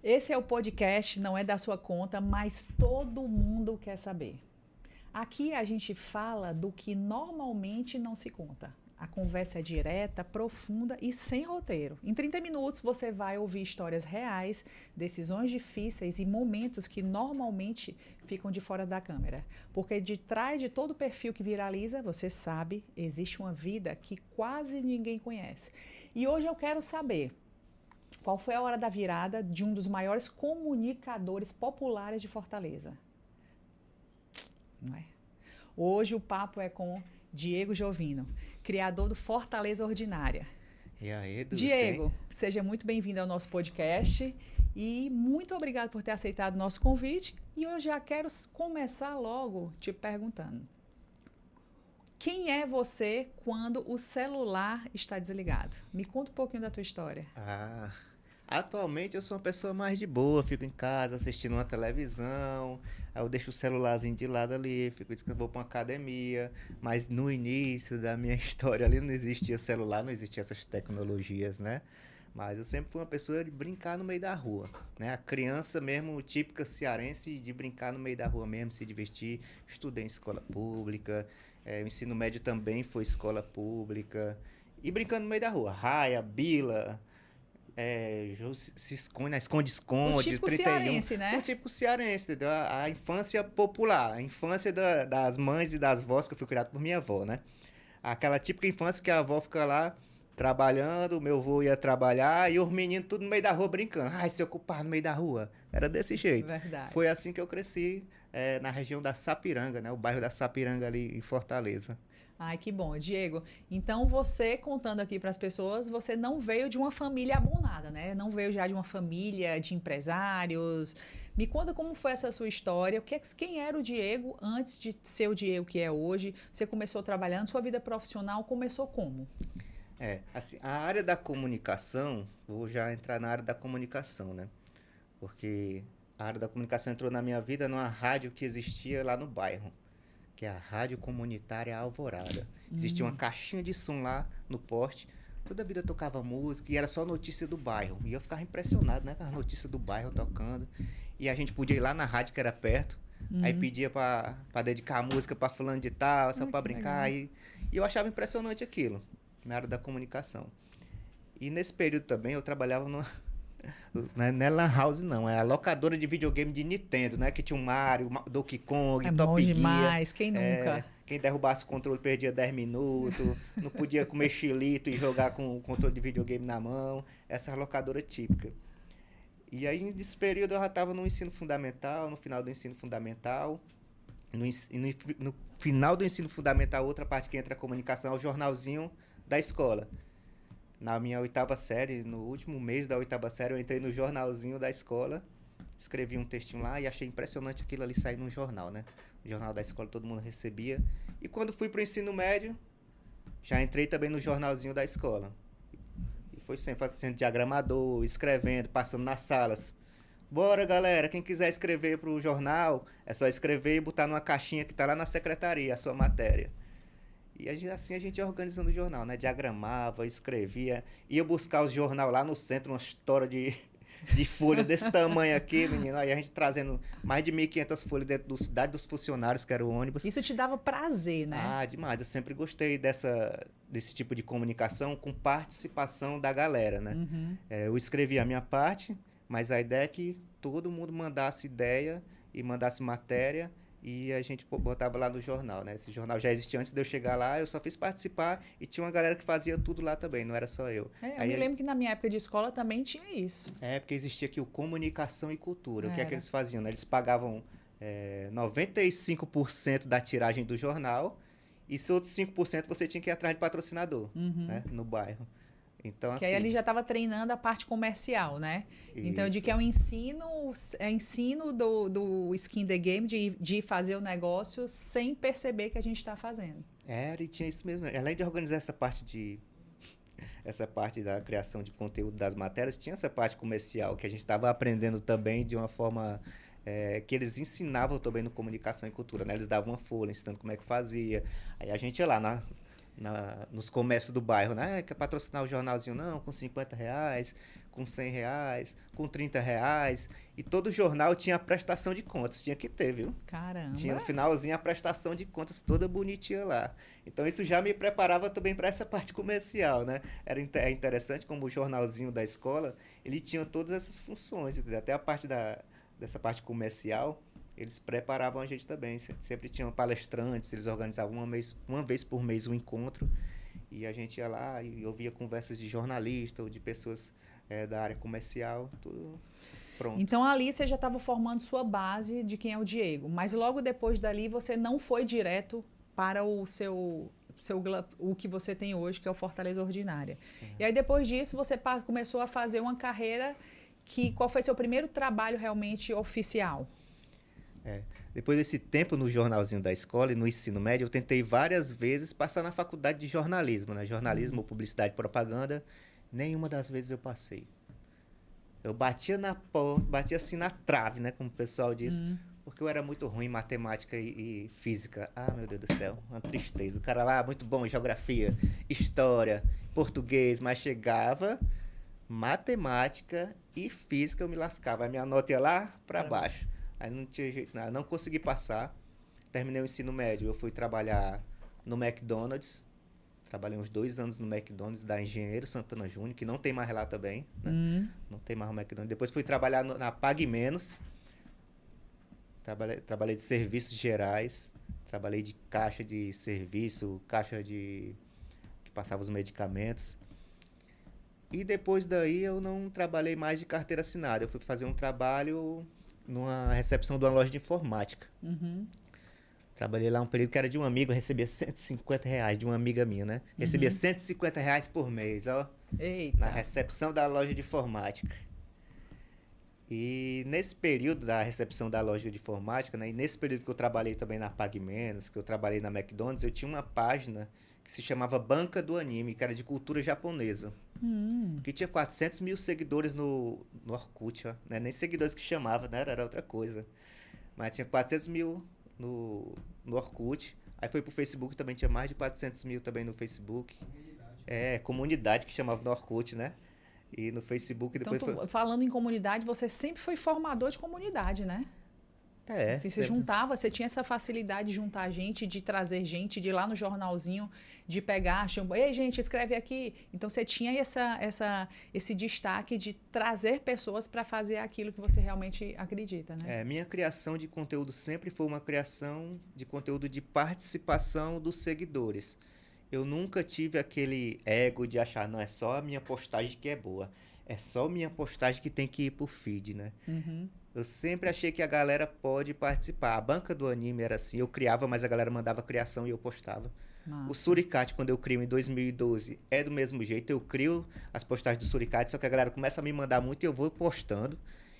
Esse é o podcast, não é da sua conta, mas todo mundo quer saber. Aqui a gente fala do que normalmente não se conta. A conversa é direta, profunda e sem roteiro. Em 30 minutos você vai ouvir histórias reais, decisões difíceis e momentos que normalmente ficam de fora da câmera. Porque de trás de todo perfil que viraliza, você sabe, existe uma vida que quase ninguém conhece. E hoje eu quero saber qual foi a hora da virada de um dos maiores comunicadores populares de Fortaleza. Não é? Hoje o papo é com Diego Jovino, criador do Fortaleza Ordinária. E aí, Dulce? Diego, seja muito bem-vindo ao nosso podcast e muito obrigado por ter aceitado o nosso convite. E eu já quero começar logo te perguntando: quem é você quando o celular está desligado? Me conta um pouquinho da tua história. Atualmente eu sou uma pessoa mais de boa, fico em casa assistindo uma televisão, aí eu deixo o celularzinho de lado ali, fico descansando, vou pra uma academia, mas no início da minha história ali não existia celular, não existia essas tecnologias, né? Mas eu sempre fui uma pessoa de brincar no meio da rua, né? A criança mesmo, típica cearense, de brincar no meio da rua mesmo, se divertir. Estudei em escola pública, o ensino médio também foi escola pública. E brincando no meio da rua, raia, bila, se esconde, O esconde-esconde, típico 31. cearense, O né? típico cearense, entendeu? A infância popular, a infância das mães e das vós, que eu fui criado por minha avó, né? Aquela típica infância que a avó fica lá trabalhando, o meu avô ia trabalhar e os meninos tudo no meio da rua brincando. Ai, se ocupar no meio da rua. Era desse jeito. Verdade. Foi assim que eu cresci, na região da Sapiranga, né? O bairro da Sapiranga ali em Fortaleza. Ai, que bom, Diego. Então, você contando aqui para as pessoas, você não veio de uma família abonada, né? Não veio já de uma família de empresários. Me conta como foi essa sua história. Quem era o Diego antes de ser o Diego que é hoje? Você começou trabalhando, sua vida profissional começou como? Assim, a área da comunicação, vou já entrar na área da comunicação, né? Porque a área da comunicação entrou na minha vida numa rádio que existia lá no bairro, que é a Rádio Comunitária Alvorada. Existia uma caixinha de som lá no poste, toda a vida tocava música e era só notícia do bairro. E eu ficava impressionado, né, com as notícias do bairro tocando. E a gente podia ir lá na rádio que era perto, aí pedia pra dedicar a música pra fulano de tal, só Ah, pra que brincar. legal. E eu achava impressionante aquilo, na área da comunicação. E nesse período também eu trabalhava numa, não é Lan House, não. É a locadora de videogame de Nintendo, né? Que tinha um Mario, Donkey Kong, É bom Top Gear. demais, quem nunca? Quem derrubasse o controle perdia 10 minutos. Não podia comer chilito e jogar com o controle de videogame na mão. Essa é a locadora típica. E aí, nesse período, eu já estava no ensino fundamental, no final do ensino fundamental. No final do ensino fundamental, outra parte que entra a comunicação é o jornalzinho da escola. Na minha oitava série, no último mês da oitava série, eu entrei no jornalzinho da escola, escrevi um textinho lá e achei impressionante aquilo ali sair num jornal, né? O jornal da escola todo mundo recebia. E quando fui pro ensino médio, já entrei também no jornalzinho da escola. E foi sempre sendo diagramador, escrevendo, passando nas salas. Bora, galera, quem quiser escrever pro jornal, é só escrever e botar numa caixinha que tá lá na secretaria, a sua matéria. E assim a gente ia organizando o jornal, né? Diagramava, escrevia, ia buscar os jornal lá no centro, uma história de folha desse tamanho aqui, menino. Aí a gente trazendo mais de 1.500 folhas dentro do Cidade dos Funcionários, que era o ônibus. Isso te dava prazer, né? Demais. Eu sempre gostei desse tipo de comunicação com participação da galera, né? Eu escrevi a minha parte, mas a ideia é que todo mundo mandasse ideia e mandasse matéria e a gente botava lá no jornal, né? Esse jornal já existia antes de eu chegar lá, eu só fiz participar e tinha uma galera que fazia tudo lá também, não era só eu. Eu me lembro que na minha época de escola também tinha isso. Porque existia aqui o Comunicação e Cultura. O que é que Era. eles faziam, né? Eles pagavam 95% da tiragem do jornal e se outros 5% você tinha que ir atrás de patrocinador, né? No bairro. Então, Que aí ele assim, já estava treinando a parte comercial, né? Então, de que isso. é ensino do skin the game, de fazer o negócio sem perceber que a gente está fazendo. Era e tinha isso mesmo. Além de organizar essa parte da criação de conteúdo das matérias, tinha essa parte comercial que a gente estava aprendendo também de uma forma que eles ensinavam também no Comunicação e Cultura, né? Eles davam uma folha ensinando como é que fazia. Aí a gente ia lá nos comércios do bairro, né? Quer patrocinar o jornalzinho? Não, com R$ 50, com R$ 100, com R$ 30. E todo jornal tinha a prestação de contas. Tinha que ter, viu? Caramba. Tinha no finalzinho a prestação de contas toda bonitinha lá. Então isso já me preparava também para essa parte comercial, né? É interessante como o jornalzinho da escola, ele tinha todas essas funções, entendeu? Até a parte dessa parte comercial, eles preparavam a gente também. Sempre tinham palestrantes, eles organizavam uma vez por mês um encontro. E a gente ia lá e ouvia conversas de jornalista ou de pessoas da área comercial, tudo pronto. Então ali você já estava formando sua base de quem é o Diego, mas logo depois dali você não foi direto para o o que você tem hoje, que é o Fortaleza Ordinária. E aí depois disso você começou a fazer uma carreira qual foi seu primeiro trabalho realmente oficial? Depois desse tempo no jornalzinho da escola e no ensino médio, eu tentei várias vezes passar na faculdade de jornalismo, né? Jornalismo, publicidade e propaganda. Nenhuma das vezes eu passei. Eu batia na porta, batia assim na trave, né? Como o pessoal diz. Porque eu era muito ruim em matemática e física. Ah, meu Deus do céu, uma tristeza. O cara lá, muito bom em geografia, história, português, mas chegava matemática e física eu me lascava. A minha nota ia lá para baixo. Aí não tinha jeito nada. Não consegui passar. Terminei o ensino médio. Eu fui trabalhar no McDonald's. Trabalhei uns 2 anos no McDonald's da Engenheiro Santana Júnior, que não tem mais lá também, né? Não tem mais o McDonald's. Depois fui trabalhar na Pague Menos. Trabalhei de serviços gerais. Trabalhei de caixa de serviço, que passava os medicamentos. E depois daí eu não trabalhei mais de carteira assinada. Eu fui fazer um trabalho numa recepção de uma loja de informática. Trabalhei lá um período que era de um amigo, eu recebia R$ 150 de uma amiga minha, né? Recebia R$ 150 por mês, ó. Eita. Na recepção da loja de informática. E nesse período da recepção da loja de informática, né? E nesse período que eu trabalhei também na Pague Menos, que eu trabalhei na McDonald's, eu tinha uma página que se chamava Banca do Anime, que era de cultura japonesa. Que tinha 400 mil seguidores no Orkut, ó. Né? Nem seguidores que chamava, né? Era outra coisa. Mas tinha 400 mil no Orkut. Aí foi pro Facebook, também tinha mais de 400 mil também no Facebook. Comunidade que chamava no Orkut, né? E no Facebook depois então, falando em comunidade, você sempre foi formador de comunidade, né? Assim, você juntava, você tinha essa facilidade de juntar gente, de trazer gente, de ir lá no jornalzinho, de pegar, ei, gente, escreve aqui. Então, você tinha esse destaque de trazer pessoas para fazer aquilo que você realmente acredita, né? Minha criação de conteúdo sempre foi uma criação de conteúdo de participação dos seguidores. Eu nunca tive aquele ego de achar, não, é só a minha postagem que é boa. É só a minha postagem que tem que ir pro feed, né? Eu sempre achei que a galera pode participar. A banca do anime era assim, eu criava, mas a galera mandava criação e eu postava. Massa. O Suricate, quando eu crio em 2012, é do mesmo jeito. Eu crio as postagens do Suricate, só que a galera começa a me mandar muito e eu vou postando.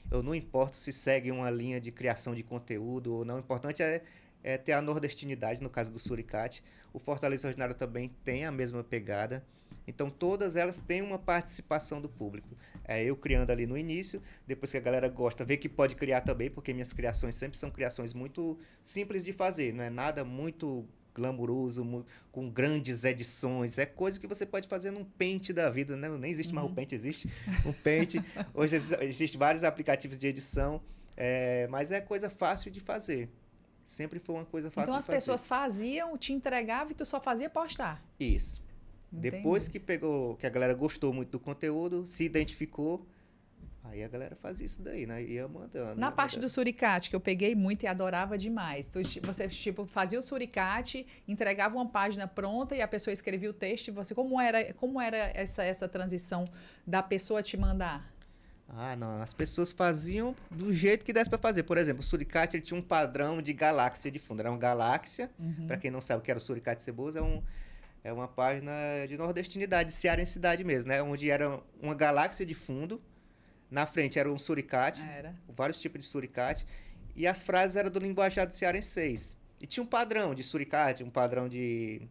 Eu não importo se segue uma linha de criação de conteúdo ou não. O importante é ter a nordestinidade, no caso do Suricate. O Fortaleza Ordinário também tem a mesma pegada. Então, todas elas têm uma participação do público. Eu criando ali no início, depois que a galera gosta, vê que pode criar também, porque minhas criações sempre são criações muito simples de fazer, não é nada muito glamouroso, com grandes edições. É coisa que você pode fazer num Paint da vida, né? Nem existe mais o Paint, existe um Paint. Hoje existem vários aplicativos de edição, mas é coisa fácil de fazer. Sempre foi uma coisa fácil de fazer. Então, as pessoas faziam, te entregavam e tu só fazia postar. Isso. Entendi. Depois que a galera gostou muito do conteúdo, se identificou, aí a galera fazia isso daí, né? Ia mandando. Na parte do suricate, que eu peguei muito e adorava demais. Você, tipo, fazia o suricate, entregava uma página pronta e a pessoa escrevia o texto. E você, como era essa transição da pessoa te mandar? Ah, não. As pessoas faziam do jeito que desse para fazer. Por exemplo, o suricate ele tinha um padrão de galáxia de fundo. Era uma galáxia. Para quem não sabe o que era o suricate ceboso, é uma página de nordestinidade, de cearensidade mesmo, né? Onde era uma galáxia de fundo. Na frente era um suricate, vários tipos de suricate. E as frases eram do linguajado cearenseis. E tinha um padrão de suricate, um padrão de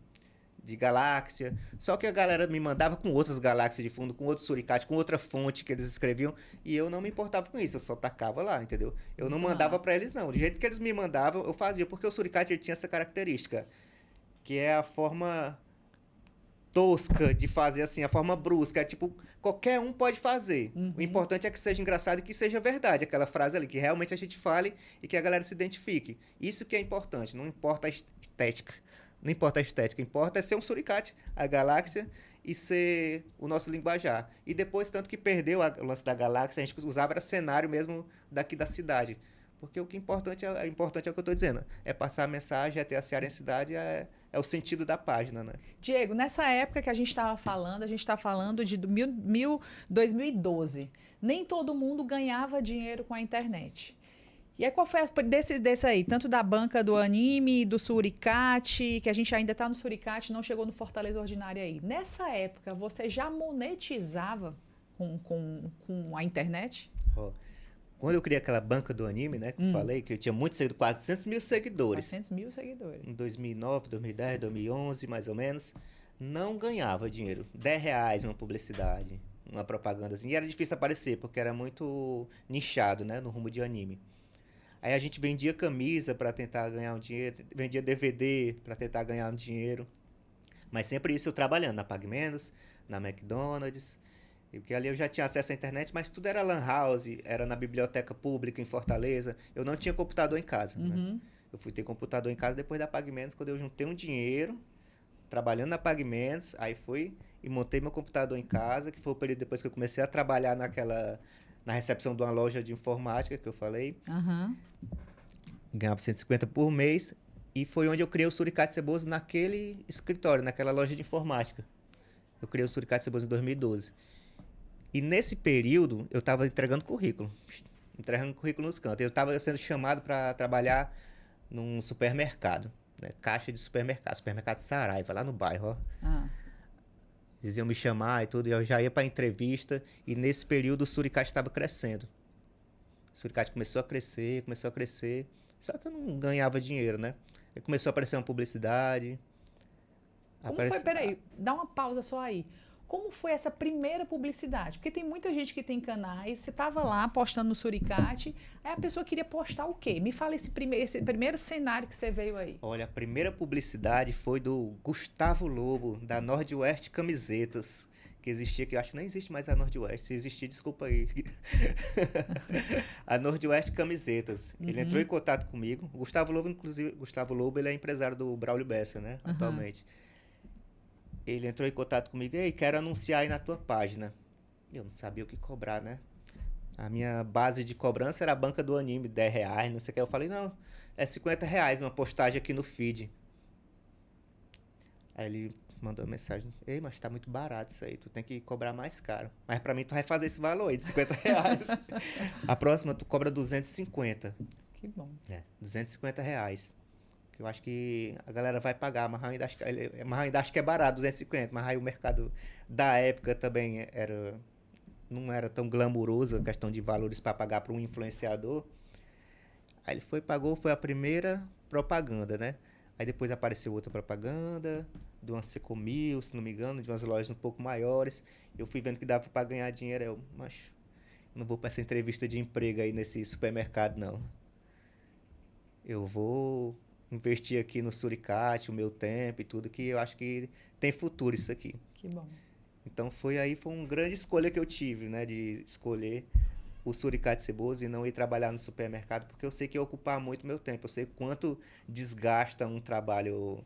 galáxia. Só que a galera me mandava com outras galáxias de fundo, com outro suricate, com outra fonte que eles escreviam. E eu não me importava com isso, eu só tacava lá, entendeu? Eu não mandava para eles, não. Do jeito que eles me mandavam, eu fazia. Porque o suricate ele tinha essa característica, que é a forma tosca de fazer assim, a forma brusca. É tipo, qualquer um pode fazer. Uhum. O importante é que seja engraçado e que seja verdade, aquela frase ali, que realmente a gente fale e que a galera se identifique. Isso que é importante, não importa a estética. Não importa a estética, importa é ser um suricate, a galáxia, e ser o nosso linguajar. E depois, tanto que perdeu o lance da galáxia, a gente usava era cenário mesmo daqui da cidade. Porque o que importante é o que eu estou dizendo. É passar a mensagem, é ter a cearensidade, é o sentido da página, né? Diego, nessa época que a gente estava falando, a gente está falando de 2012. Nem todo mundo ganhava dinheiro com a internet. E aí, qual foi desse aí? Tanto da banca do anime, do Suricate, que a gente ainda está no Suricate, não chegou no Fortaleza Ordinária aí. Nessa época, você já monetizava com a internet? Ó, quando eu criei aquela banca do anime, né, que eu falei, que eu tinha muitos seguidores, 400 mil seguidores. 400 mil seguidores. Em 2009, 2010, 2011, mais ou menos, não ganhava dinheiro. R$ 10 uma publicidade, uma propaganda assim. E era difícil aparecer, porque era muito nichado, né, no rumo de anime. Aí a gente vendia camisa para tentar ganhar um dinheiro, vendia DVD para tentar ganhar um dinheiro. Mas sempre isso eu trabalhando na Pague Menos, na McDonald's. Porque ali eu já tinha acesso à internet, mas tudo era lan house, era na biblioteca pública em Fortaleza. Eu não tinha computador em casa, né? Eu fui ter computador em casa depois da Pague Menos, quando eu juntei um dinheiro, trabalhando na Pague Menos, aí fui e montei meu computador em casa, que foi o período depois que eu comecei a trabalhar na recepção de uma loja de informática, que eu falei. Ganhava 150 por mês, e foi onde eu criei o Suricate Ceboso naquele escritório, naquela loja de informática. Eu criei o Suricate Ceboso em 2012. E nesse período, eu estava entregando currículo nos cantos. Eu estava sendo chamado para trabalhar num supermercado, né? Caixa de supermercado Saraiva, lá no bairro, ó. Eles iam me chamar e tudo, e eu já ia para entrevista, e nesse período o Suricate estava crescendo. O Suricate começou a crescer, só que eu não ganhava dinheiro, né? Aí começou a aparecer uma publicidade. Foi? Peraí, dá uma pausa só aí. Como foi essa primeira publicidade? Porque tem muita gente que tem canais, você estava lá postando no Suricate, aí a pessoa queria postar o quê? Me fala esse primeiro cenário que você veio aí. Olha, a primeira publicidade foi do Gustavo Lobo, da Nordwest Camisetas, que existia, que eu acho que nem existe mais a Nordwest. Se existir, desculpa aí. A Nordwest Camisetas. Ele entrou em contato comigo. O Gustavo Lobo, inclusive, ele é empresário do Braulio Bessa, né? Atualmente. Ele entrou em contato comigo, ei, quero anunciar aí na tua página. Eu não sabia o que cobrar, né? A minha base de cobrança era a banca do anime, R$10, não sei o que. Eu falei, não, é R$50 uma postagem aqui no feed. Aí ele mandou uma mensagem, ei, mas tá muito barato isso aí, tu tem que cobrar mais caro. Mas pra mim tu vai fazer esse valor aí, de R$50. A próxima tu cobra 250. Que bom. R$250. Eu acho que a galera vai pagar, mas ainda acho que é barato, 250, mas aí o mercado da época também não era tão glamuroso a questão de valores para pagar para um influenciador. Aí ele pagou, foi a primeira propaganda, né? Aí depois apareceu outra propaganda, de uma Secomil, se não me engano, de umas lojas um pouco maiores. Eu fui vendo que dava para ganhar dinheiro, mas não vou para essa entrevista de emprego aí nesse supermercado, não. Eu vou investir aqui no Suricate, o meu tempo e tudo, que eu acho que tem futuro isso aqui. Que bom. Então foi uma grande escolha que eu tive, né? De escolher o Suricate Ceboso e não ir trabalhar no supermercado, porque eu sei que ia ocupar muito meu tempo. Eu sei quanto desgasta um trabalho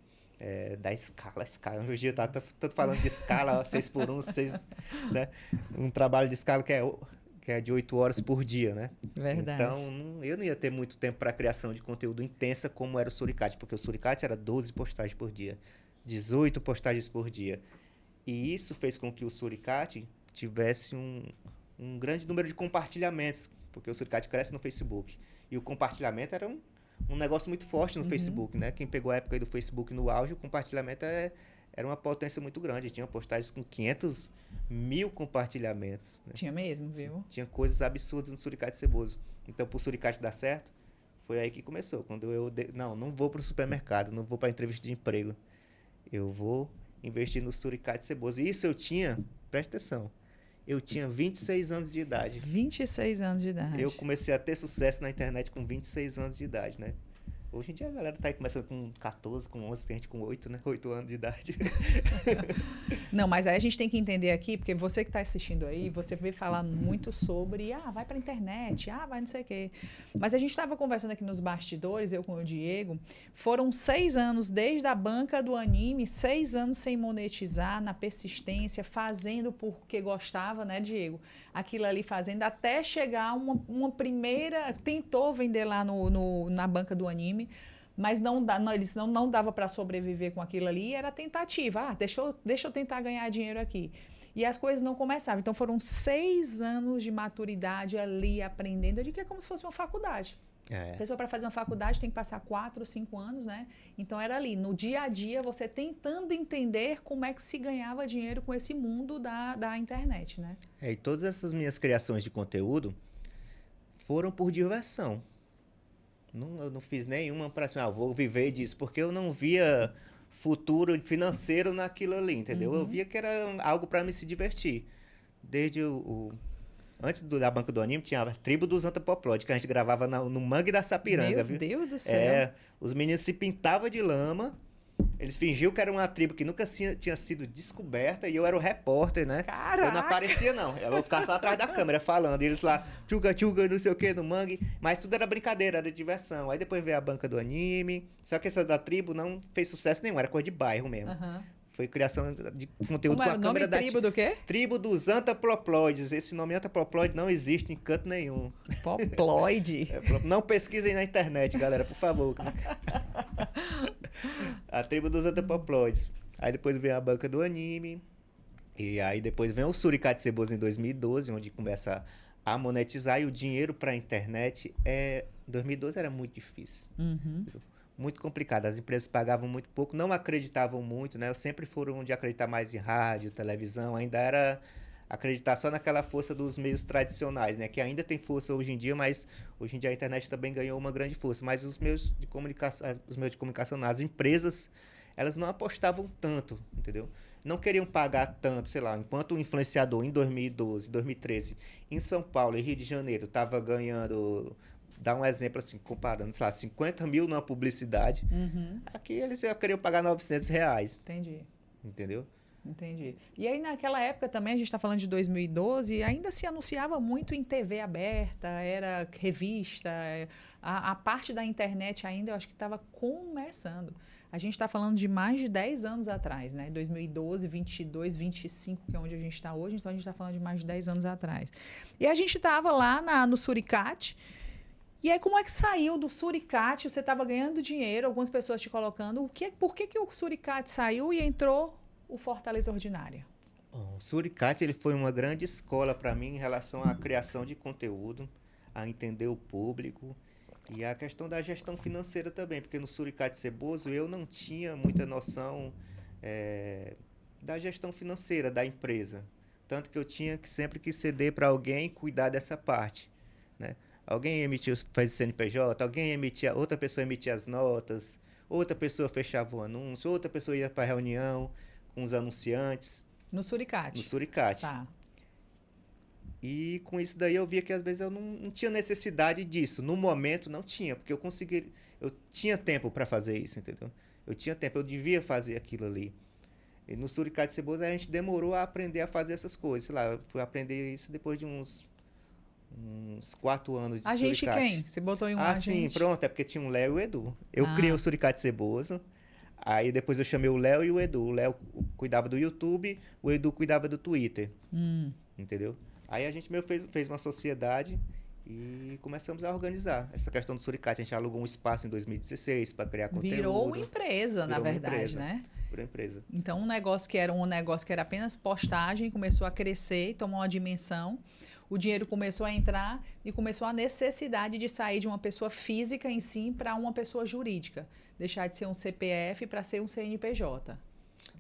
da escala. Hoje em dia tá tanto falando de escala, 6x1, 6, né? Um trabalho de escala que é de 8 horas por dia, né? Verdade. Então, eu não ia ter muito tempo para criação de conteúdo intensa como era o Suricate, porque o Suricate era 12 postagens por dia, 18 postagens por dia. E isso fez com que o Suricate tivesse um grande número de compartilhamentos, porque o Suricate cresce no Facebook. E o compartilhamento era um negócio muito forte no Facebook, né? Quem pegou a época aí do Facebook no auge, o compartilhamento era uma potência muito grande. Tinha postagens com 500 mil compartilhamentos. Né? Tinha mesmo, viu? Tinha coisas absurdas no Suricate Ceboso. Então, pro Suricate dar certo, foi aí que começou. Quando não vou pro supermercado, não vou pra entrevista de emprego. Eu vou investir no Suricate Ceboso. E isso eu tinha, presta atenção, eu tinha 26 anos de idade. 26 anos de idade. Eu comecei a ter sucesso na internet com 26 anos de idade, né? Hoje em dia a galera tá aí começando com 14, com 11, tem gente com 8, né? 8 anos de idade. Não, mas aí a gente tem que entender aqui, porque você que está assistindo aí, você vê falar muito sobre, vai pra internet, vai não sei o quê. Mas a gente estava conversando aqui nos bastidores, eu com o Diego, foram 6 anos desde a banca do anime, 6 anos sem monetizar, na persistência, fazendo porque gostava, né, Diego? Aquilo ali fazendo, até chegar uma primeira, tentou vender lá na banca do anime, mas eles não dava para sobreviver com aquilo ali, era tentativa. Deixa eu tentar ganhar dinheiro aqui. E as coisas não começavam. Então foram 6 anos de maturidade ali aprendendo. Eu digo que é como se fosse uma faculdade. A pessoa, para fazer uma faculdade, tem que passar 4, 5 anos, né? Então era ali, no dia a dia, você tentando entender como é que se ganhava dinheiro com esse mundo da internet, né? E todas essas minhas criações de conteúdo foram por diversão. Eu não fiz nenhuma para assim, vou viver disso, porque eu não via futuro financeiro naquilo ali, entendeu? Eu via que era algo para me se divertir. Desde antes da banca do anime, tinha a tribo dos Antapoploides, que a gente gravava no Mangue da Sapiranga, viu? Meu Deus do céu! Os meninos se pintavam de lama, eles fingiam que era uma tribo que nunca tinha sido descoberta e eu era o repórter, né? Caraca! Eu não aparecia, não. Eu ficava só atrás da câmera falando. E eles lá, tchuga, tchuga, não sei o que, no mangue. Mas tudo era brincadeira, era diversão. Aí depois veio a banca do anime. Só que essa da tribo não fez sucesso nenhum, era coisa de bairro mesmo. Foi criação de conteúdo com a câmera da... Tribo do quê? Tribo dos Antapoploides. Esse nome Antapoploide não existe em canto nenhum. Poploide? Não pesquisem na internet, galera, por favor. A tribo dos Antapoploides. Aí depois vem a banca do anime. E aí depois vem o Suricate Ceboso em 2012, onde começa a monetizar. E o dinheiro para a internet em 2012 era muito difícil. Muito complicado. As empresas pagavam muito pouco, não acreditavam muito, né? Eu sempre foram de acreditar mais em rádio, televisão. Ainda era acreditar só naquela força dos meios tradicionais, né? Que ainda tem força hoje em dia, mas hoje em dia a internet também ganhou uma grande força. Mas os meios de comunicação, as empresas, elas não apostavam tanto, entendeu? Não queriam pagar tanto, sei lá, enquanto o influenciador em 2012, 2013, em São Paulo e Rio de Janeiro estava ganhando, dá um exemplo assim, comparando, sei lá, 50 mil numa publicidade, aqui eles já queriam pagar R$900. Entendi. Entendeu? Entendi. E aí, naquela época também, a gente está falando de 2012, ainda se anunciava muito em TV aberta, era revista, a parte da internet ainda eu acho que estava começando. A gente está falando de mais de 10 anos atrás, né? 2012, 22, 25, que é onde a gente está hoje, então a gente está falando de mais de 10 anos atrás. E a gente estava lá no Suricate. E aí, como é que saiu do Suricate? Você estava ganhando dinheiro, algumas pessoas te colocando. Por que o Suricate saiu e entrou o Fortaleza Ordinária? O Suricate ele foi uma grande escola para mim em relação à criação de conteúdo, a entender o público e a questão da gestão financeira também, porque no Suricate Ceboso eu não tinha muita noção da gestão financeira da empresa. Tanto que eu tinha que sempre que ceder para alguém cuidar dessa parte, né? Alguém faz o CNPJ, outra pessoa emitia as notas, outra pessoa fechava o anúncio, outra pessoa ia para a reunião com os anunciantes. No Suricate? No Suricate. Tá. E com isso daí eu via que às vezes eu não tinha necessidade disso. No momento não tinha, porque eu tinha tempo para fazer isso, entendeu? Eu tinha tempo, eu devia fazer aquilo ali. E no Suricate Ceboso a gente demorou a aprender a fazer essas coisas. Sei lá, eu fui aprender isso depois de uns 4 anos de Suricate. Suricate. Quem? Você botou em um agente? Sim, pronto. É porque tinha o Léo e o Edu. Eu criei o Suricate Ceboso. Aí depois eu chamei o Léo e o Edu. O Léo cuidava do YouTube, o Edu cuidava do Twitter. Entendeu? Aí a gente fez uma sociedade e começamos a organizar essa questão do Suricate. A gente alugou um espaço em 2016 para criar conteúdo. Virou uma empresa, na verdade, né? Virou empresa. Então, um negócio que era apenas postagem, começou a crescer e tomou uma dimensão. O dinheiro começou a entrar e começou a necessidade de sair de uma pessoa física em si para uma pessoa jurídica. Deixar de ser um CPF para ser um CNPJ.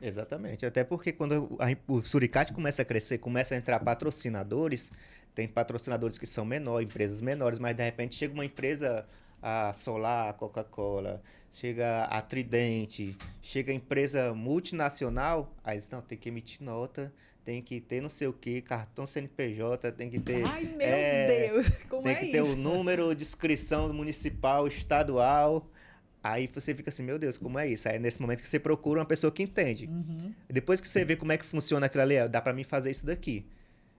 Exatamente. Até porque quando o Suricate começa a crescer, começa a entrar patrocinadores, tem patrocinadores que são menores, empresas menores, mas de repente chega uma empresa, a Solar, a Coca-Cola, chega a Tridente, chega a empresa multinacional, aí eles tem que emitir nota, tem que ter não sei o que, cartão CNPJ, tem que ter... Ai, meu Deus! Como tem que ter o número de inscrição municipal, estadual. Aí você fica assim, meu Deus, como é isso? Aí é nesse momento que você procura uma pessoa que entende. Depois que você vê como é que funciona aquilo ali, dá pra mim fazer isso daqui.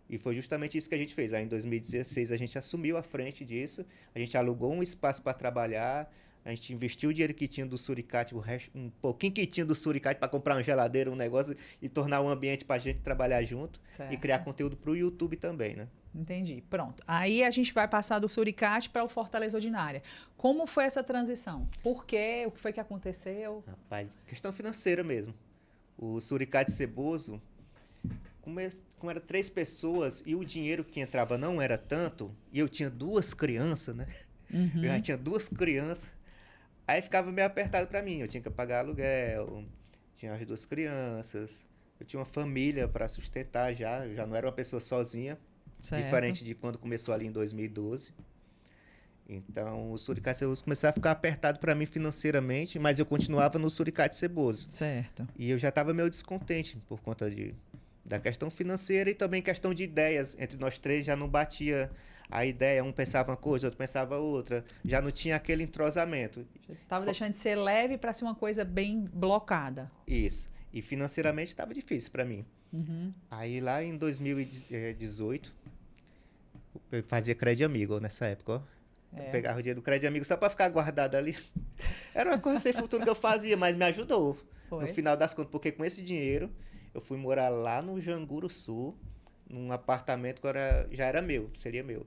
E foi justamente isso que a gente fez. Aí em 2016 a gente assumiu a frente disso, a gente alugou um espaço para trabalhar, a gente investiu o dinheiro que tinha do Suricate, o resto, um pouquinho que tinha do Suricate para comprar uma geladeira, um negócio e tornar um ambiente para a gente trabalhar junto e criar conteúdo para o YouTube também, né? Entendi. Pronto. Aí a gente vai passar do Suricate para o Fortaleza Ordinária. Como foi essa transição? Por quê? O que foi que aconteceu? Rapaz, questão financeira mesmo. O Suricate Ceboso, como era 3 pessoas e o dinheiro que entrava não era tanto, e eu tinha 2 crianças, né? Eu já tinha 2 crianças, aí ficava meio apertado para mim. Eu tinha que pagar aluguel, tinha as 2 crianças, eu tinha uma família para sustentar já, eu já não era uma pessoa sozinha, diferente de quando começou ali em 2012. Então, o Suricate Ceboso começou a ficar apertado para mim financeiramente, mas eu continuava no Suricate Ceboso. Certo. E eu já estava meio descontente por conta da questão financeira e também questão de ideias. Entre nós 3 já não batia a ideia, um pensava uma coisa, outro pensava outra. Já não tinha aquele entrosamento. Estava deixando de ser leve para ser uma coisa bem blocada. Isso. E financeiramente estava difícil para mim. Aí lá em 2018, eu fazia crédito amigo nessa época, ó. Eu pegava o dinheiro do crédito amigo só para ficar guardado ali. Era uma coisa sem futuro que eu fazia, mas me ajudou. No final das contas, porque com esse dinheiro eu fui morar lá no Janguru Sul, num apartamento que já era meu, seria meu.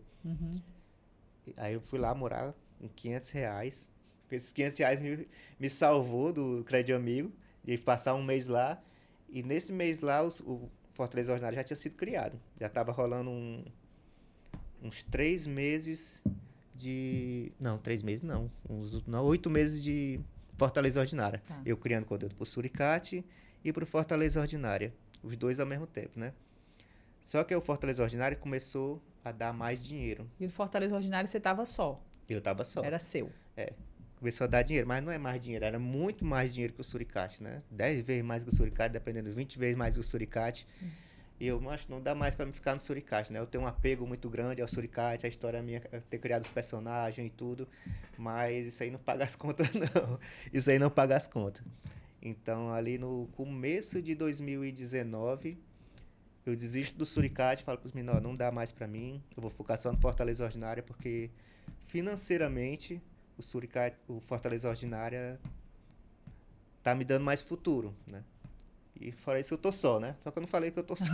Aí eu fui lá morar com R$ 500. Esses R$ 500 me salvou do crédito amigo, de passar um mês lá. E nesse mês lá, o Fortaleza Ordinária já tinha sido criado. Já estava rolando uns 3 meses de... Não, 3 meses não. 8 meses de Fortaleza Ordinária. Tá. Eu criando conteúdo pro Suricate e pro Fortaleza Ordinária. Os dois ao mesmo tempo, né? Só que o Fortaleza Ordinária começou a dar mais dinheiro. E o Fortaleza Ordinária você estava só? Eu tava só. Era seu? Começou a dar dinheiro, mas não é mais dinheiro, era muito mais dinheiro que o Suricate, né? 10 vezes mais que o Suricate, dependendo, 20 vezes mais que o Suricate. E eu acho que não dá mais pra me ficar no Suricate, né? Eu tenho um apego muito grande ao Suricate, a história minha, ter criado os personagens e tudo, mas isso aí não paga as contas, não. Isso aí não paga as contas. Então, ali no começo de 2019, eu desisto do Suricate, falo pros meninos, não dá mais pra mim, eu vou focar só no Fortaleza Ordinária, porque financeiramente o Fortaleza Ordinária tá me dando mais futuro, né? E fora isso eu tô só, né? Só que eu não falei que eu tô só.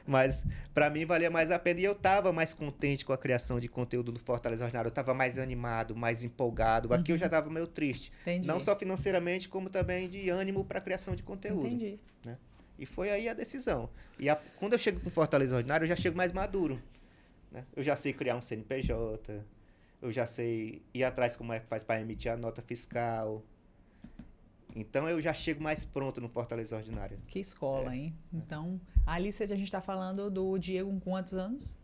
Mas pra mim valia mais a pena. E eu tava mais contente com a criação de conteúdo do Fortaleza Ordinária. Eu tava mais animado, mais empolgado. Aqui eu já tava meio triste. Entendi. Não só financeiramente, como também de ânimo pra criação de conteúdo. Entendi. Né? E foi aí a decisão. E quando eu chego com o Fortaleza Ordinário, eu já chego mais maduro. Né? Eu já sei criar um CNPJ. Eu já sei ir atrás como é que faz para emitir a nota fiscal. Então eu já chego mais pronto no Fortaleza Ordinária. Que escola, hein? Então, ali a gente está falando do Diego com quantos anos?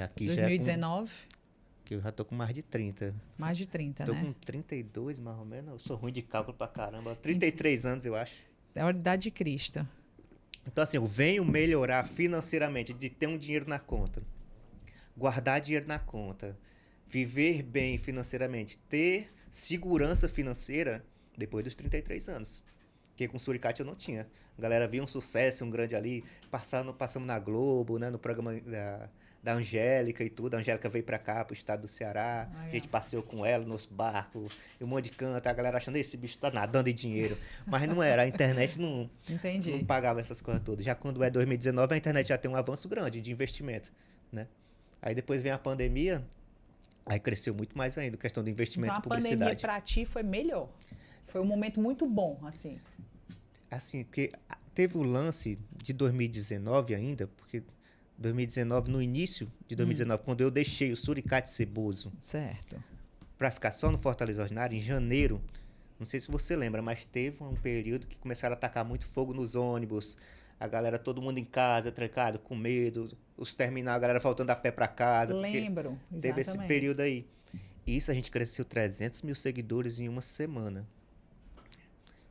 Aqui 2019? Que eu já tô com mais de 30. Mais de 30, tô né? com 32, mais ou menos. Eu sou ruim de cálculo pra caramba. 33 anos, eu acho. É a idade de Cristo. Então, assim, eu venho melhorar financeiramente, de ter um dinheiro na conta. Guardar dinheiro na conta. Viver bem financeiramente. Ter segurança financeira depois dos 33 anos. Porque com o Suricate eu não tinha. A galera via um sucesso, um grande ali. Passamos na Globo, né? No programa da Angélica e tudo. A Angélica veio pra cá, pro estado do Ceará. A gente passeou com ela nos barcos. E um monte de canto. A galera achando, esse bicho tá nadando em dinheiro. Mas não era. A internet não pagava essas coisas todas. Já quando é 2019, a internet já tem um avanço grande de investimento, né? Aí depois vem a pandemia. Aí cresceu muito mais ainda, questão do investimento em publicidade. Então a pandemia pra ti foi melhor. Foi um momento muito bom, assim. Assim, porque teve o lance de 2019 ainda, porque 2019, no início de 2019, quando eu deixei o Suricate Ceboso para ficar só no Fortaleza Ordinário, em janeiro, não sei se você lembra, mas teve um período que começaram a atacar muito fogo nos ônibus, a galera, todo mundo em casa, trancado, com medo, os terminais, a galera voltando a pé para casa. Lembro, exatamente. Teve esse período aí. Isso a gente cresceu 300 mil seguidores em uma semana.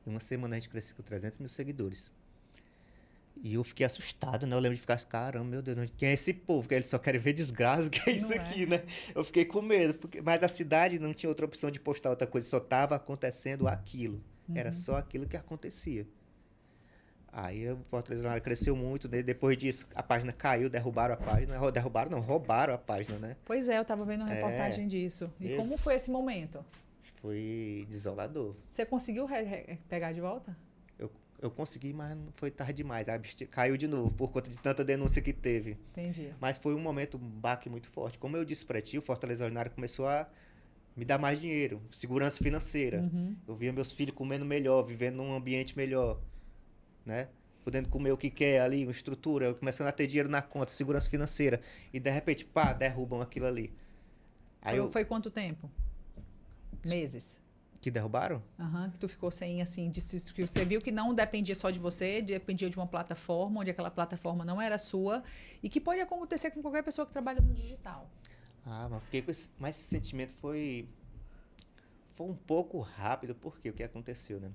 Em uma semana a gente cresceu com 300 mil seguidores. E eu fiquei assustado, né? Eu lembro de ficar, caramba, meu Deus, quem é esse povo? Que eles só querem ver desgraça, o que é isso Não aqui, é? né? Eu fiquei com medo, mas a cidade não tinha outra opção de postar outra coisa, só tava acontecendo aquilo. Era só aquilo que acontecia. Aí o Fortaleza United cresceu muito, né? Depois disso a página caiu, derrubaram a página. Derrubaram não, roubaram a página, né? Pois é, eu estava vendo uma reportagem disso. E como foi esse momento? Foi desolador. Você conseguiu pegar de volta? Eu consegui, mas não foi tarde demais. Caiu de novo por conta de tanta denúncia que teve. Entendi. Mas foi um momento, um baque muito forte. Como eu disse pra ti, o Fortaleza United começou a me dar mais dinheiro, segurança financeira. Eu via meus filhos comendo melhor, vivendo num ambiente melhor, né? Podendo comer o que quer ali, uma estrutura, começando a ter dinheiro na conta, segurança financeira. E de repente, pá, derrubam aquilo ali. Aí Foi quanto tempo? Meses? Que derrubaram? Que tu ficou sem, assim, que você viu que não dependia só de você, dependia de uma plataforma, onde aquela plataforma não era sua, e que pode acontecer com qualquer pessoa que trabalha no digital. Mas fiquei com mas esse sentimento foi um pouco rápido, porque o que aconteceu, né?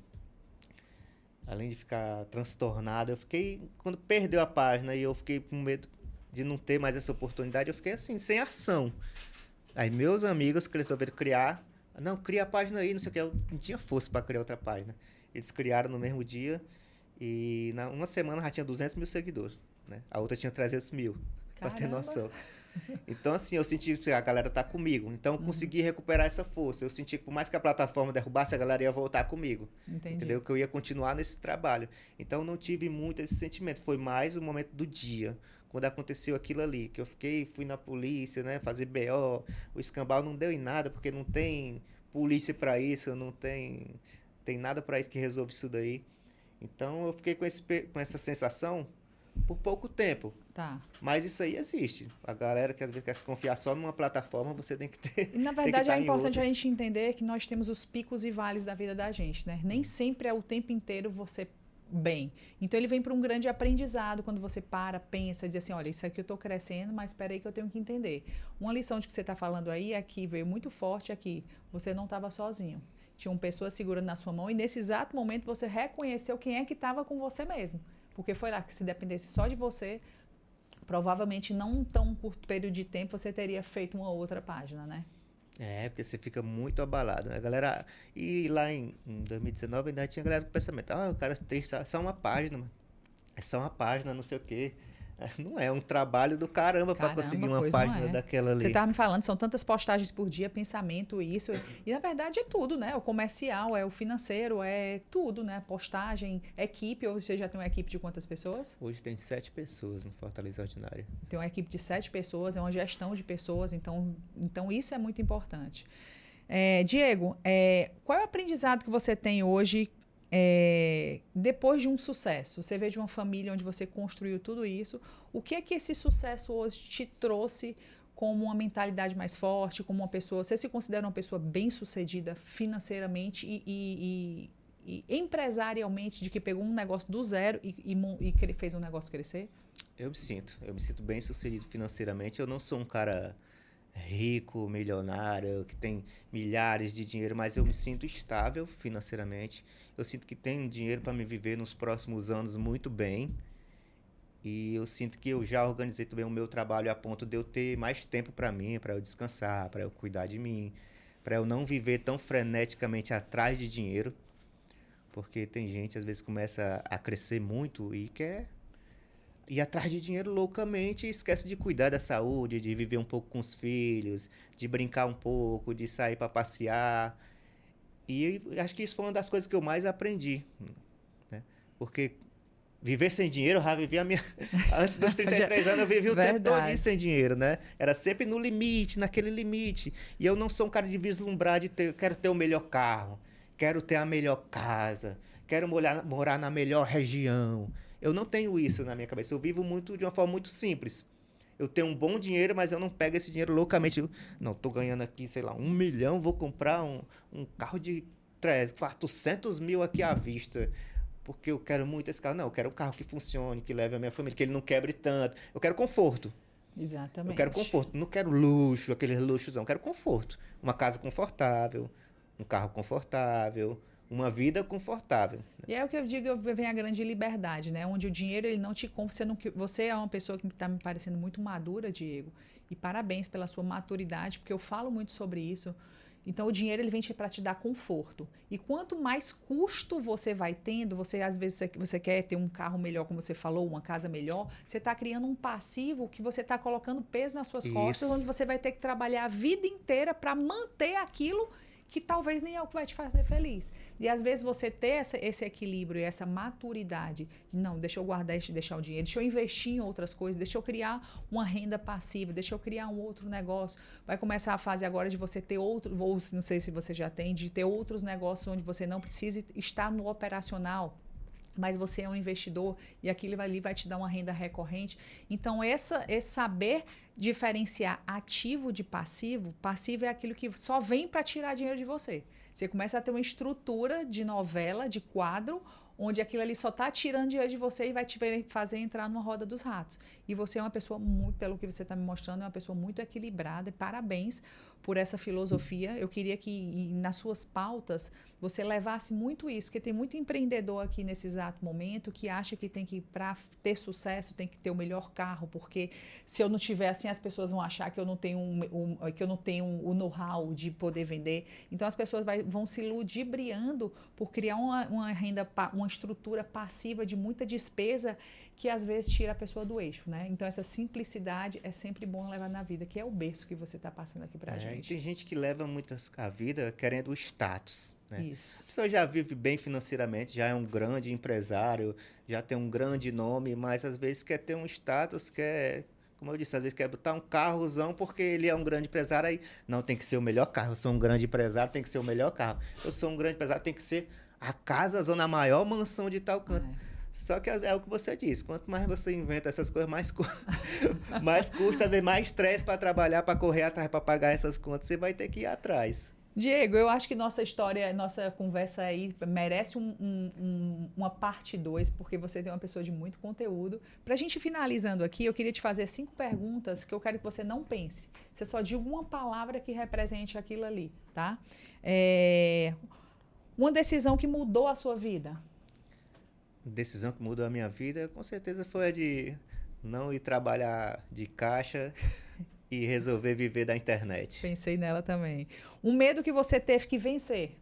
Além de ficar transtornado, eu fiquei, quando perdeu a página e eu fiquei com medo de não ter mais essa oportunidade, eu fiquei assim, sem ação. Aí meus amigos que resolveram criar, não, cria a página aí, não sei o que, eu não tinha força para criar outra página. Eles criaram no mesmo dia e uma semana já tinha 200 mil seguidores, né? A outra tinha 300 mil, para ter noção. Então, assim, eu senti que a galera tá comigo. Então, eu consegui recuperar essa força. Eu senti que, por mais que a plataforma derrubasse, a galera ia voltar comigo. Entendi. Entendeu? Que eu ia continuar nesse trabalho. Então, não tive muito esse sentimento. Foi mais o momento do dia, quando aconteceu aquilo ali. Que eu fui na polícia, né? Fazer BO. O escambau não deu em nada, porque não tem polícia para isso, não tem nada para isso que resolve isso daí. Então, eu fiquei com essa sensação por pouco tempo. Tá. Mas isso aí existe. A galera que às vezes quer se confiar só numa plataforma, você tem que ter. E, na verdade, é importante a outras. gente entender que nós temos os picos e vales da vida da gente, né? Nem sempre é o tempo inteiro você bem. Então, ele vem para um grande aprendizado quando você pensa, diz assim, olha, isso aqui eu estou crescendo, mas espera aí que eu tenho que entender. Uma lição de que você está falando aí, aqui veio muito forte aqui. Você não estava sozinho. Tinham pessoas segurando na sua mão e nesse exato momento você reconheceu quem é que estava com você mesmo. Porque foi lá que se dependesse só de você, provavelmente não tão curto período de tempo você teria feito uma outra página, né? Porque você fica muito abalado, né? A galera... E lá em 2019 ainda tinha galera com pensamento, o cara tem só uma página, mano. É só uma página, não sei o quê. Não é um trabalho do caramba para conseguir uma página daquela ali. Você estava me falando, são tantas postagens por dia, pensamento, isso. E, na verdade, é tudo, né? O comercial, é o financeiro, é tudo, né? Postagem, equipe. Ou você já tem uma equipe de quantas pessoas? Hoje tem 7 pessoas no Fortaleza Ordinária. Tem uma equipe de 7 pessoas, é uma gestão de pessoas. Então isso é muito importante. Diego, qual é o aprendizado que você tem hoje depois de um sucesso? Você veio de uma família onde você construiu tudo isso. O que é que esse sucesso hoje te trouxe como uma mentalidade mais forte, como uma pessoa... Você se considera uma pessoa bem-sucedida financeiramente e empresarialmente, de que pegou um negócio do zero e fez um negócio crescer? Eu me sinto bem-sucedido financeiramente. Eu não sou um cara rico, milionário, que tem milhares de dinheiro, mas eu me sinto estável financeiramente. Eu sinto que tenho dinheiro para me viver nos próximos anos muito bem. E eu sinto que eu já organizei também o meu trabalho a ponto de eu ter mais tempo para mim, para eu descansar, para eu cuidar de mim, para eu não viver tão freneticamente atrás de dinheiro. Porque tem gente, às vezes, começa a crescer muito e quer ir atrás de dinheiro loucamente e esquece de cuidar da saúde, de viver um pouco com os filhos, de brincar um pouco, de sair para passear. E acho que isso foi uma das coisas que eu mais aprendi, né? Porque viver sem dinheiro, eu já vivi antes dos 33 anos, eu vivi o tempo todo sem dinheiro, né? Era sempre no limite, naquele limite. E eu não sou um cara de vislumbrar, quero ter o melhor carro, quero ter a melhor casa, quero morar na melhor região. Eu não tenho isso na minha cabeça. Eu vivo de uma forma muito simples. Eu tenho um bom dinheiro, mas eu não pego esse dinheiro loucamente. Não, tô ganhando aqui, sei lá, 1 milhão, vou comprar um carro de 400 mil aqui à vista, porque eu quero muito esse carro. Não, eu quero um carro que funcione, que leve a minha família, que ele não quebre tanto. Eu quero conforto. Exatamente. Eu quero conforto. Não quero luxo, aqueles luxos, não. Eu quero conforto. Uma casa confortável, um carro confortável, uma vida confortável. E é o que eu digo, vem a grande liberdade, né? Onde o dinheiro ele não te compra. Você é uma pessoa que está me parecendo muito madura, Diego. E parabéns pela sua maturidade, porque eu falo muito sobre isso. Então, o dinheiro ele vem para te dar conforto. E quanto mais custo você vai tendo, você às vezes você quer ter um carro melhor, como você falou, uma casa melhor, você está criando um passivo que você está colocando peso nas suas costas, onde você vai ter que trabalhar a vida inteira para manter aquilo que talvez nem é o que vai te fazer feliz. E às vezes você ter esse equilíbrio e essa maturidade, não, deixa eu guardar, deixar o dinheiro, deixa eu investir em outras coisas, deixa eu criar uma renda passiva, deixa eu criar um outro negócio. Vai começar a fase agora de você ter outro, ou não sei se você já tem, de ter outros negócios onde você não precisa estar no operacional, mas você é um investidor e aquilo ali vai te dar uma renda recorrente. Então, esse saber diferenciar ativo de passivo, passivo é aquilo que só vem para tirar dinheiro de você. Você começa a ter uma estrutura de novela, de quadro, onde aquilo ali só está tirando dinheiro de você e vai te fazer entrar numa roda dos ratos. E você é uma pessoa, muito, pelo que você está me mostrando, é uma pessoa muito equilibrada. E parabéns por essa filosofia. Eu queria que nas suas pautas você levasse muito isso, porque tem muito empreendedor aqui nesse exato momento que acha que tem que, para ter sucesso, tem que ter o melhor carro, porque se eu não tiver assim, as pessoas vão achar que eu não tenho o know-how de poder vender. Então, as pessoas vão se ludibriando por criar uma renda, uma estrutura passiva de muita despesa que às vezes tira a pessoa do eixo, né? Então, essa simplicidade é sempre bom levar na vida, que é o berço que você está passando aqui pra gente. E tem gente que leva muito a vida querendo o status, né? Isso. A pessoa já vive bem financeiramente, já é um grande empresário, já tem um grande nome, mas às vezes quer ter um status, como eu disse, às vezes quer botar um carrozão porque ele é um grande empresário, aí não, tem que ser o melhor carro, eu sou um grande empresário, tem que ser o melhor carro. Eu sou um grande empresário, tem que ser a casa, a zona maior mansão de tal canto. Só que é o que você disse, quanto mais você inventa essas coisas, mais custa, às vezes mais estresse para trabalhar, para correr atrás, para pagar essas contas, você vai ter que ir atrás. Diego, eu acho que nossa história, nossa conversa aí merece uma parte 2, porque você tem uma pessoa de muito conteúdo. Para a gente finalizando aqui, eu queria te fazer 5 perguntas que eu quero que você não pense. Você só diga uma palavra que represente aquilo ali, tá? Uma decisão que mudou a sua vida. Decisão que mudou a minha vida, com certeza foi a de não ir trabalhar de caixa e resolver viver da internet. Pensei nela também. Um medo que você teve que vencer.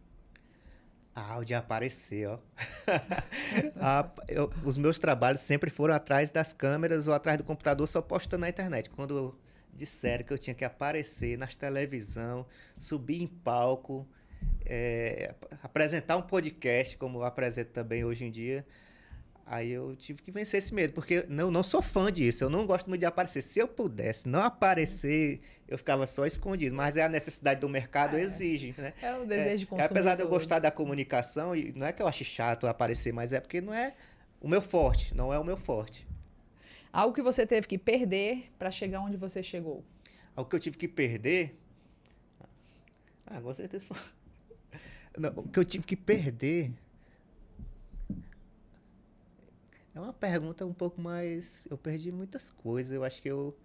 O de aparecer, ó. Os meus trabalhos sempre foram atrás das câmeras ou atrás do computador, só postando na internet. Quando disseram que eu tinha que aparecer nas televisão, subir em palco, apresentar um podcast, como eu apresento também hoje em dia, aí eu tive que vencer esse medo, porque eu não sou fã disso, eu não gosto muito de aparecer. Se eu pudesse não aparecer, eu ficava só escondido, mas a necessidade do mercado exige, né? É o desejo de consumidor. Apesar de eu gostar da comunicação, e não é que eu ache chato aparecer, mas é porque não é o meu forte, não é o meu forte. Algo que você teve que perder para chegar onde você chegou. Algo que eu tive que perder? Com certeza foi... Não, o que eu tive que perder... É uma pergunta um pouco mais... Eu perdi muitas coisas. Eu acho que eu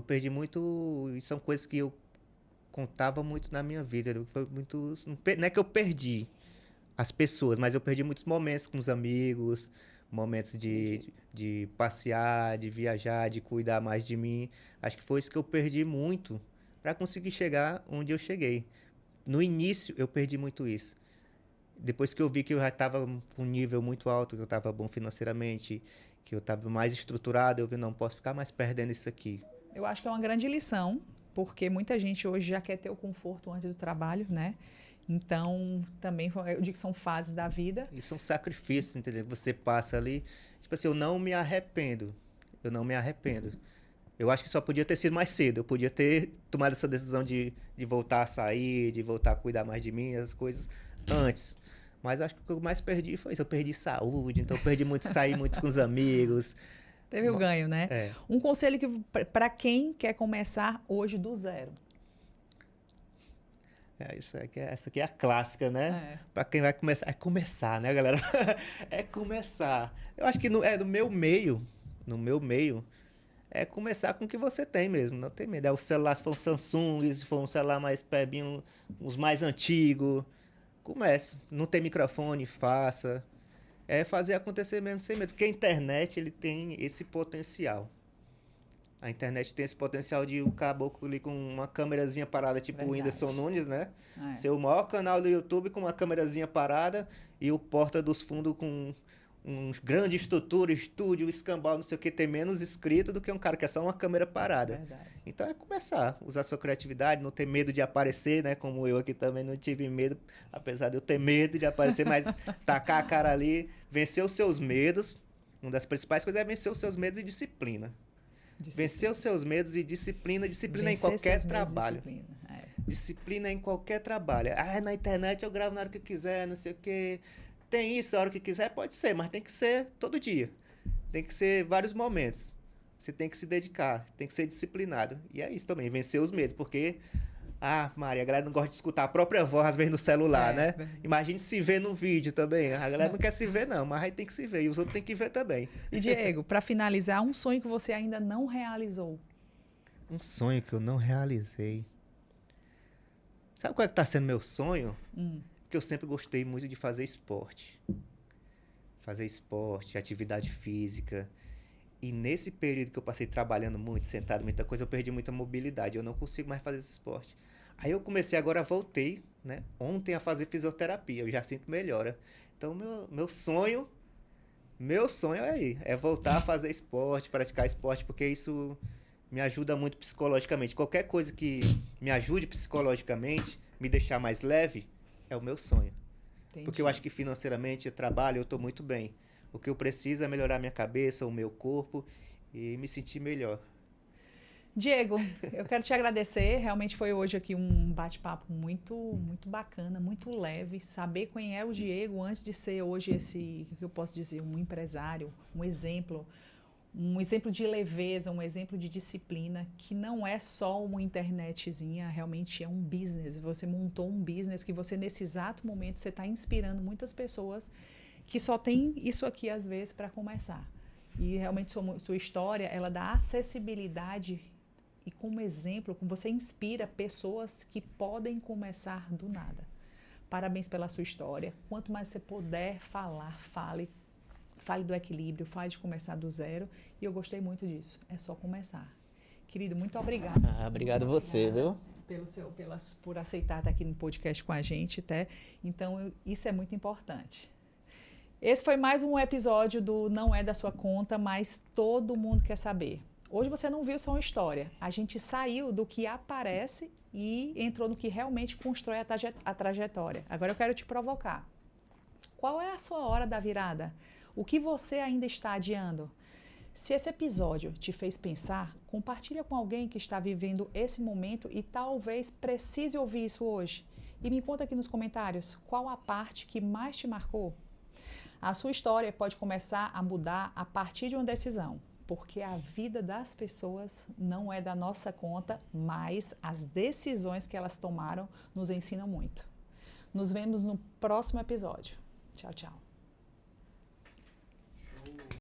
perdi muito... E são coisas que eu contava muito na minha vida. Foi muito... Não é que eu perdi as pessoas, mas eu perdi muitos momentos com os amigos, momentos de passear, de viajar, de cuidar mais de mim. Acho que foi isso que eu perdi muito para conseguir chegar onde eu cheguei. No início, eu perdi muito isso. Depois que eu vi que eu já estava com um nível muito alto, que eu estava bom financeiramente, que eu estava mais estruturado, eu vi, não posso ficar mais perdendo isso aqui. Eu acho que é uma grande lição, porque muita gente hoje já quer ter o conforto antes do trabalho, né? Então, também, eu digo que são fases da vida. E são sacrifícios, entendeu? Você passa ali, tipo assim, eu não me arrependo. Eu acho que só podia ter sido mais cedo. Eu podia ter tomado essa decisão de voltar a sair, de voltar a cuidar mais de mim, as coisas, antes. Mas acho que o que eu mais perdi foi isso. Eu perdi saúde, então eu perdi muito, sair muito com os amigos. Teve o ganho, né? Um conselho para quem quer começar hoje do zero. Essa aqui é a clássica, né? Para quem vai começar. É começar, né, galera? É começar. Eu acho que no meu meio, é começar com o que você tem mesmo. Não tem medo. O celular, se for um Samsung, se for um celular mais pebinho, os mais antigos. comece. Não tem microfone, faça. É fazer acontecer mesmo sem medo. Porque a internet, ele tem esse potencial. A internet tem esse potencial de o caboclo ali com uma câmerazinha parada, tipo o Whindersson Nunes, né? Ser o maior canal do YouTube com uma câmerazinha parada e o Porta dos Fundos com um grande estrutura, estúdio, escambau, não sei o que, tem menos inscrito do que um cara que é só uma câmera parada. Verdade. Então é começar, usar sua criatividade, não ter medo de aparecer, né? Como eu aqui também não tive medo, apesar de eu ter medo de aparecer, mas tacar a cara ali, vencer os seus medos. Uma das principais coisas é vencer os seus medos e disciplina. Vencer os seus medos e disciplina. Disciplina vencer em qualquer trabalho. Disciplina em qualquer trabalho. Ah, na internet eu gravo na hora que eu quiser, não sei o quê. Tem isso a hora que quiser? Pode ser, mas tem que ser todo dia. Tem que ser vários momentos. Você tem que se dedicar, tem que ser disciplinado. E é isso também, vencer os medos, porque... Ah, Maria, a galera não gosta de escutar a própria voz, às vezes, no celular, né? Imagine se ver no vídeo também. A galera não quer se ver, não, mas aí tem que se ver. E os outros tem que ver também. E, Diego, para finalizar, um sonho que você ainda não realizou? Um sonho que eu não realizei. Sabe qual é que tá sendo meu sonho? Porque eu sempre gostei muito de fazer esporte. Fazer esporte, atividade física. E nesse período que eu passei trabalhando muito, sentado, muita coisa, eu perdi muita mobilidade. Eu não consigo mais fazer esse esporte. Aí eu comecei, agora voltei, né? Ontem a fazer fisioterapia. Eu já sinto melhora. Então, meu sonho é aí. É voltar a fazer esporte, praticar esporte, porque isso me ajuda muito psicologicamente. Qualquer coisa que me ajude psicologicamente, me deixar mais leve, é o meu sonho. Entendi. Porque eu acho que financeiramente, eu trabalho, eu estou muito bem. O que eu preciso é melhorar minha cabeça, o meu corpo e me sentir melhor. Diego, eu quero te agradecer. Realmente foi hoje aqui um bate-papo muito, muito bacana, muito leve. Saber quem é o Diego antes de ser hoje esse, que eu posso dizer, um empresário, um exemplo de leveza, um exemplo de disciplina, que não é só uma internetzinha, realmente é um business. Você montou um business que você, nesse exato momento, você está inspirando muitas pessoas que só tem isso aqui, às vezes, para começar. E realmente sua história, ela dá acessibilidade e como exemplo, como você inspira pessoas que podem começar do nada. Parabéns pela sua história. Quanto mais você puder falar, fale. Fale do equilíbrio, fale de começar do zero. E eu gostei muito disso. É só começar. Querido, muito obrigada. Obrigado você, viu? Por aceitar estar aqui no podcast com a gente, tá? Então, isso é muito importante. Esse foi mais um episódio do Não É da Sua Conta, mas todo mundo quer saber. Hoje você não viu só uma história. A gente saiu do que aparece e entrou no que realmente constrói a trajetória. Agora eu quero te provocar. Qual é a sua hora da virada? O que você ainda está adiando? Se esse episódio te fez pensar, compartilha com alguém que está vivendo esse momento e talvez precise ouvir isso hoje. E me conta aqui nos comentários qual a parte que mais te marcou. A sua história pode começar a mudar a partir de uma decisão, porque a vida das pessoas não é da nossa conta, mas as decisões que elas tomaram nos ensinam muito. Nos vemos no próximo episódio. Tchau, tchau.